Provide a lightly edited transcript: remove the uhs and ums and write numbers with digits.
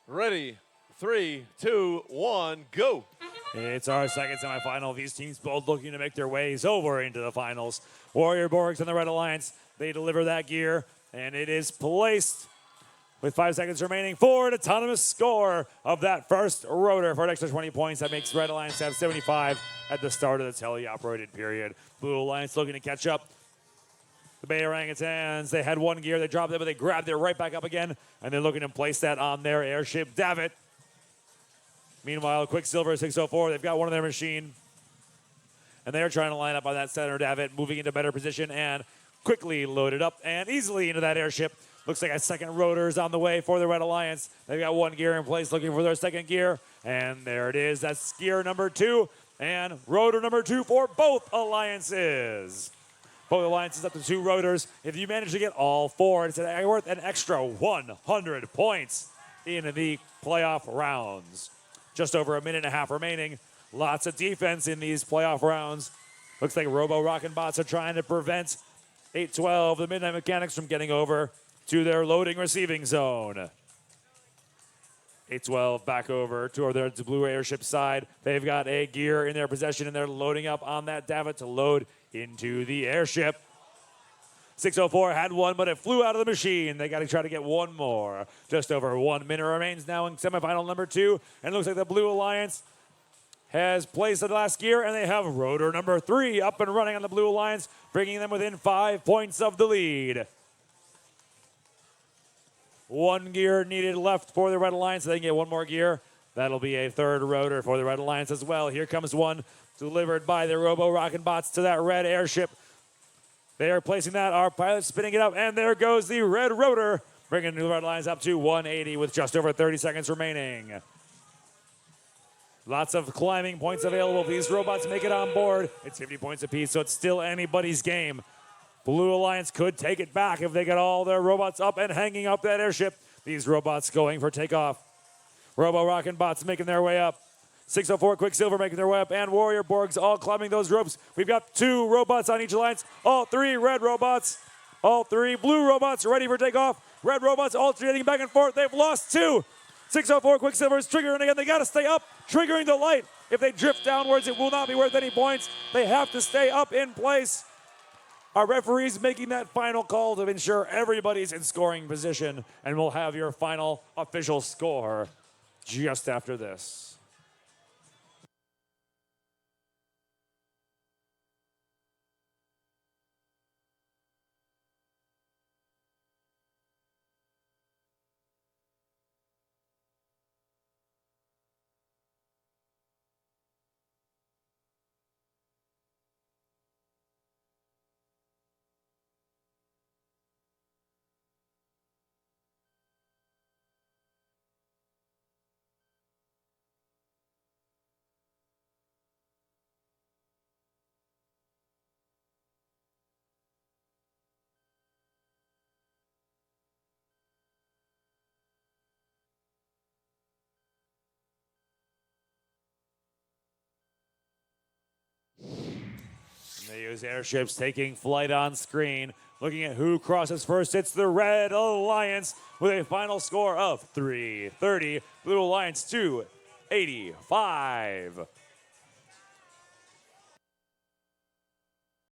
Ready, 3, 2, 1, go. It's our second semifinal. These teams both looking to make their ways over into the finals. Warrior Borgs and the Red Alliance, they deliver that gear, and it is placed with 5 seconds remaining for an autonomous score of that first rotor for an extra 20 points. That makes Red Alliance have 75 at the start of the tele-operated period. Blue Alliance looking to catch up. The Bay Orangutans, they had one gear, they dropped it, but they grabbed it right back up again, and they're looking to place that on their airship, Davitt. Meanwhile, Quicksilver 604, they've got one on their machine, and they're trying to line up on that center Davitt, moving into better position and quickly loaded up and easily into that airship. Looks like a second rotor is on the way for the Red Alliance. They've got one gear in place looking for their second gear, and there it is. That's gear number 2 and rotor number 2 for both alliances. Both alliances up to 2 rotors. If you manage to get all 4, it's worth an extra 100 points in the playoff rounds. Just over a minute and a half remaining. Lots of defense in these playoff rounds. Looks like Robo Rockin' Bots are trying to prevent 812, the Midnight Mechanics, from getting over to their loading receiving zone. 812 back over to their blue airship side. They've got a gear in their possession, and they're loading up on that Davitt to load into the airship. 604 had one, but it flew out of the machine. They got to try to get one more. Just over 1 minute remains now in semifinal number 2, and it looks like the Blue Alliance has placed the last gear, and they have rotor number 3 up and running on the Blue Alliance, bringing them within 5 points of the lead. 1 gear needed left for the Red Alliance, so they can get one more gear. That'll be a third rotor for the Red Alliance as well. Here comes one delivered by the Robo Rockin' Bots to that red airship. They are placing that, our pilot spinning it up, and there goes the red rotor, bringing the Red Alliance up to 180 with just over 30 seconds remaining. Lots of climbing points available. If these robots make it on board, it's 50 points apiece, so it's still anybody's game. Blue Alliance could take it back if they get all their robots up and hanging up that airship. These robots going for takeoff. Robo Rockin' Bots making their way up. 604 Quicksilver making their way up, and Warrior Borgs all climbing those ropes. We've got 2 robots on each alliance. All 3 red robots. All 3 blue robots ready for takeoff. Red robots alternating back and forth. They've lost 2. 604 Quicksilver is triggering again. They got to stay up, triggering the light. If they drift downwards, it will not be worth any points. They have to stay up in place. Our referee's making that final call to ensure everybody's in scoring position, and we'll have your final official score just after this. They use airships taking flight on screen. Looking at who crosses first, it's the Red Alliance with a final score of 330. Blue Alliance 285.